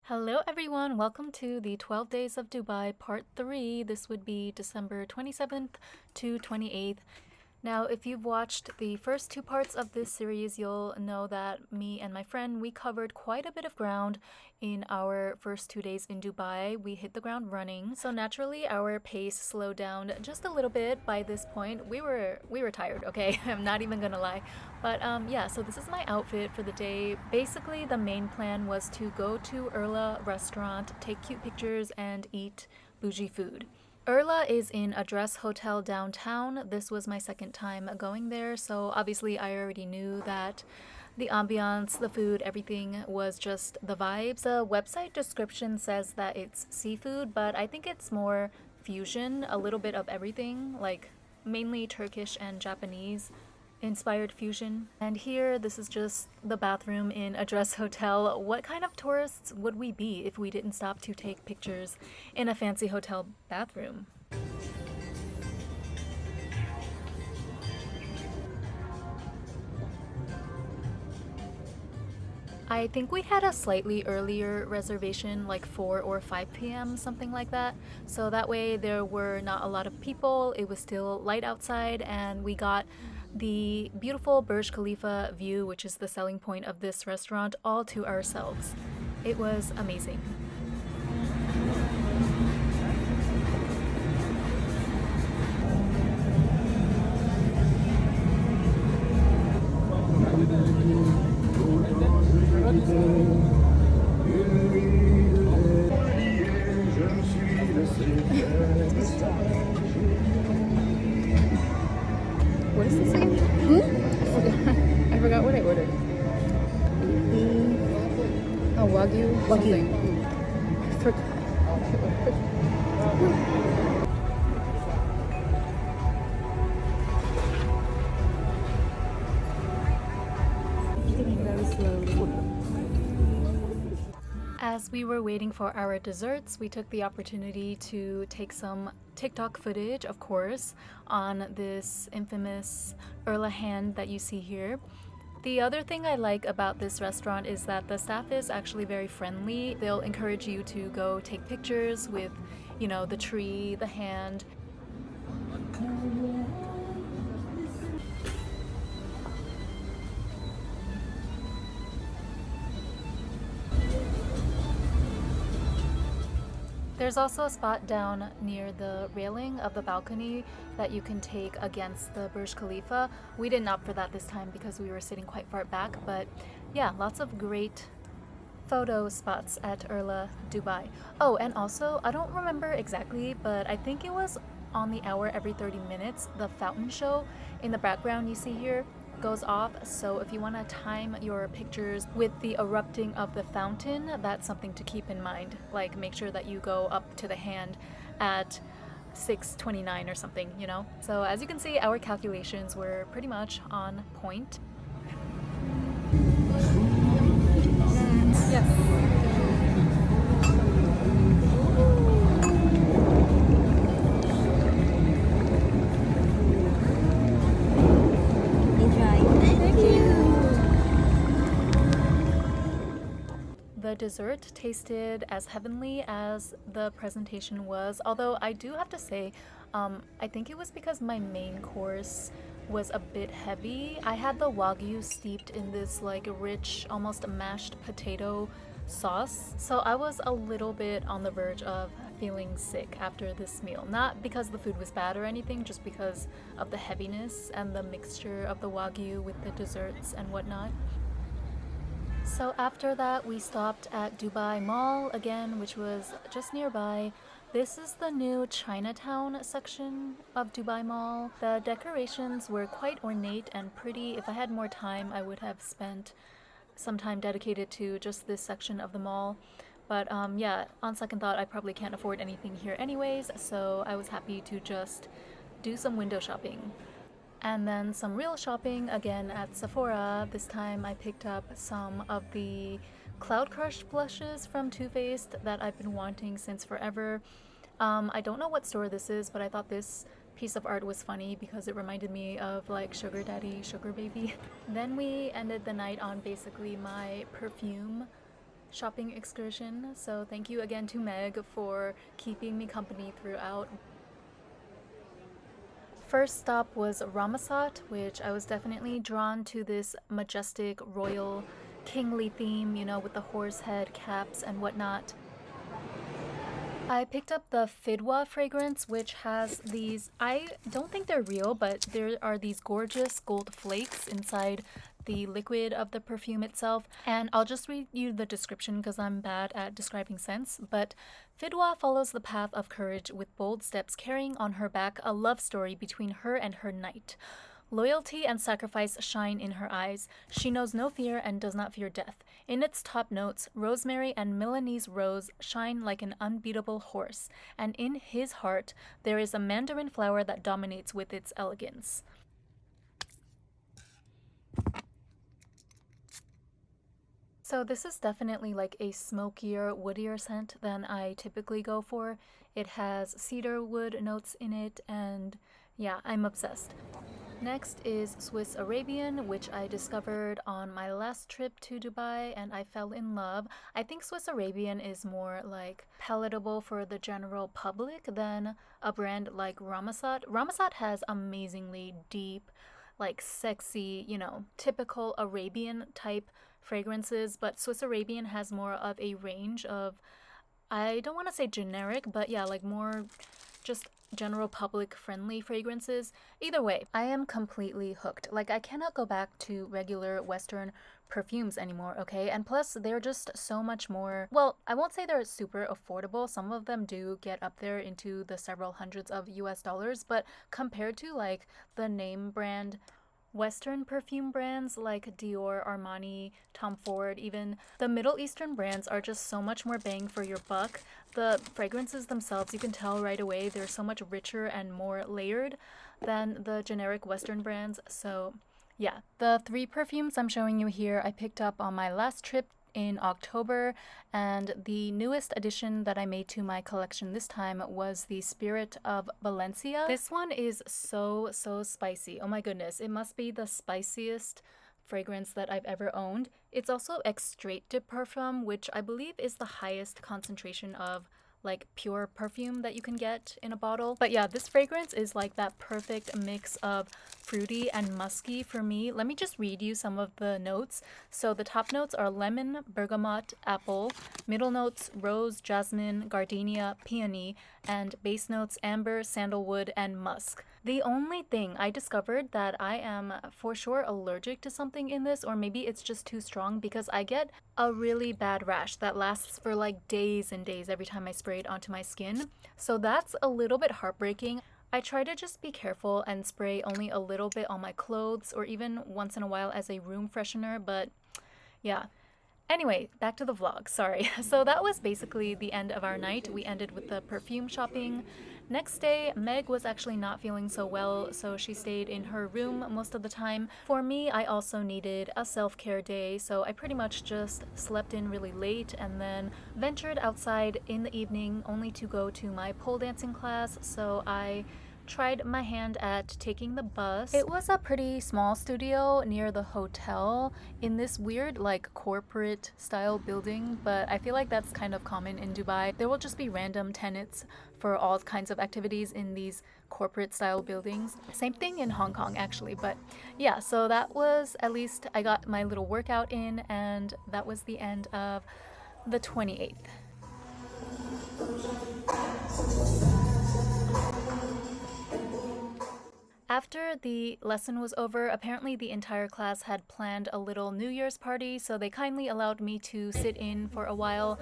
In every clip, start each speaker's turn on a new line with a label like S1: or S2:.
S1: Hello everyone, welcome to the 12 Days of Dubai Part 3. This would be December 27th to 28th. Now, if you've watched the first two parts of this series, you'll know that me and my friend, we covered quite a bit of ground in our first 2 days in Dubai. We hit the ground running, so naturally our pace slowed down just a little bit. By this point, we were tired, okay? I'm not even gonna lie. But yeah, so this is my outfit for the day. Basically, the main plan was to go to Urla restaurant, take cute pictures, and eat bougie food. Urla is in a dress hotel downtown. This was my second time going there, so obviously I already knew that the ambiance, the food, everything was just the vibes. The website description says that it's seafood, but I think it's more fusion, a little bit of everything, like mainly Turkish and Japanese inspired fusion. And here, this is just the bathroom in a dress hotel. What kind of tourists would we be if we didn't stop to take pictures in a fancy hotel bathroom? I think we had a slightly earlier reservation, like 4 or 5 p.m., something like that. So that way there were not a lot of people. It was still light outside, and we got the beautiful Burj Khalifa view, which is the selling point of this restaurant, all to ourselves. It was amazing. What is this again? I forgot what I ordered. Oh, Wagyu something. Very slowly. As we were waiting for our desserts, we took the opportunity to take some TikTok footage, of course, on this infamous Urla hand that you see here. The other thing I like about this restaurant is that the staff is actually very friendly. They'll encourage you to go take pictures with, the tree, the hand. There's also a spot down near the railing of the balcony that you can take against the Burj Khalifa. We didn't opt for that this time because we were sitting quite far back, but yeah, lots of great photo spots at Urla, Dubai. Oh, and also, I don't remember exactly, but I think it was on the hour every 30 minutes, the fountain show in the background you see here goes off. So if you want to time your pictures with the erupting of the fountain, that's something to keep in mind. Like, make sure that you go up to the hand at 6:29 or something, So as you can see, our calculations were pretty much on point. Yes. The dessert tasted as heavenly as the presentation was, although I do have to say, I think it was because my main course was a bit heavy. I had the Wagyu steeped in this like rich, almost mashed potato sauce, so I was a little bit on the verge of feeling sick after this meal. Not because the food was bad or anything, just because of the heaviness and the mixture of the Wagyu with the desserts and whatnot. So after that, we stopped at Dubai Mall again, which was just nearby. This is the new Chinatown section of Dubai Mall. The decorations were quite ornate and pretty. If I had more time, I would have spent some time dedicated to just this section of the mall. But yeah, on second thought, I probably can't afford anything here anyways, so I was happy to just do some window shopping. And then some real shopping again at Sephora. This time I picked up some of the Cloud Crush blushes from Too Faced that I've been wanting since forever. I don't know what store this is, but I thought this piece of art was funny because it reminded me of like Sugar Daddy, Sugar Baby. Then we ended the night on basically my perfume shopping excursion. So thank you again to Meg for keeping me company throughout. First stop was Ramesat, which I was definitely drawn to this majestic, royal, kingly theme, you know, with the horse head caps and whatnot. I picked up the Fidwa fragrance, which has these, I don't think they're real, but there are these gorgeous gold flakes inside the liquid of the perfume itself. And I'll just read you the description because I'm bad at describing scents. But Fidwa follows the path of courage with bold steps, carrying on her back a love story between her and her knight. Loyalty and sacrifice shine in her eyes. She knows no fear and does not fear death. In its top notes, rosemary and Milanese rose shine like an unbeatable horse, and in his heart there is a mandarin flower that dominates with its elegance. So this is definitely like a smokier, woodier scent than I typically go for. It has cedar wood notes in it, and yeah, I'm obsessed. Next is Swiss Arabian, which I discovered on my last trip to Dubai and I fell in love. I think Swiss Arabian is more like palatable for the general public than a brand like Ramesat. Ramesat has amazingly deep, like sexy, you know, typical Arabian type fragrances, but Swiss Arabian has more of a range of, I don't want to say generic, but yeah, like more just general public friendly fragrances. Either way, I am completely hooked. Like, I cannot go back to regular Western perfumes anymore, okay? And plus, they're just so much more, well, I won't say they're super affordable. Some of them do get up there into the several hundreds of US dollars, but compared to like the name brand Western perfume brands like Dior, Armani, Tom Ford, even the Middle Eastern brands are just so much more bang for your buck. The fragrances themselves, you can tell right away, they're so much richer and more layered than the generic Western brands. So yeah, the 3 perfumes I'm showing you here I picked up on my last trip in October, and the newest addition that I made to my collection this time was the Spirit of Valencia. This one is so spicy. Oh my goodness, it must be the spiciest fragrance that I've ever owned. It's also extrait de parfum, which I believe is the highest concentration of like pure perfume that you can get in a bottle. But yeah, this fragrance is like that perfect mix of fruity and musky for me. Let me just read you some of the notes. So the top notes are lemon, bergamot, apple, middle notes rose, jasmine, gardenia, peony, and base notes amber, sandalwood, and musk. The only thing I discovered that I am for sure allergic to something in this, or maybe it's just too strong, because I get a really bad rash that lasts for like days and days every time I spray it onto my skin. So that's a little bit heartbreaking. I try to just be careful and spray only a little bit on my clothes or even once in a while as a room freshener, but yeah. Anyway, back to the vlog, sorry. So that was basically the end of our night. We ended with the perfume shopping. Next day, Meg was actually not feeling so well, so she stayed in her room most of the time. For me, I also needed a self-care day, so I pretty much just slept in really late and then ventured outside in the evening only to go to my pole dancing class, so I tried my hand at taking the bus. It was a pretty small studio near the hotel in this weird like corporate style building, but I feel like that's kind of common in Dubai. There will just be random tenants for all kinds of activities in these corporate style buildings. Same thing in Hong Kong actually, but yeah, so that was, at least I got my little workout in, and that was the end of the 28th. After the lesson was over, apparently the entire class had planned a little New Year's party, so they kindly allowed me to sit in for a while.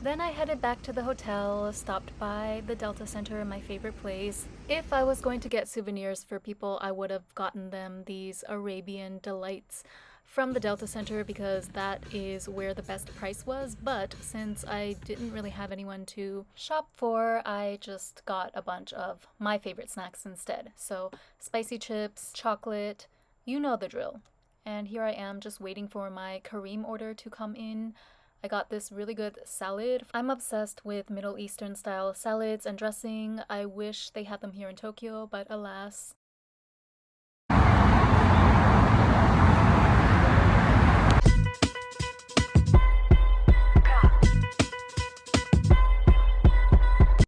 S1: Then I headed back to the hotel, stopped by the Delta Center, my favorite place. If I was going to get souvenirs for people, I would have gotten them these Arabian Delights from the Delta Center because that is where the best price was. But since I didn't really have anyone to shop for, I just got a bunch of my favorite snacks instead. So spicy chips, chocolate, you know the drill. And here I am just waiting for my Kareem order to come in. I got this really good salad. I'm obsessed with Middle Eastern style salads and dressing. I wish they had them here in Tokyo, but alas.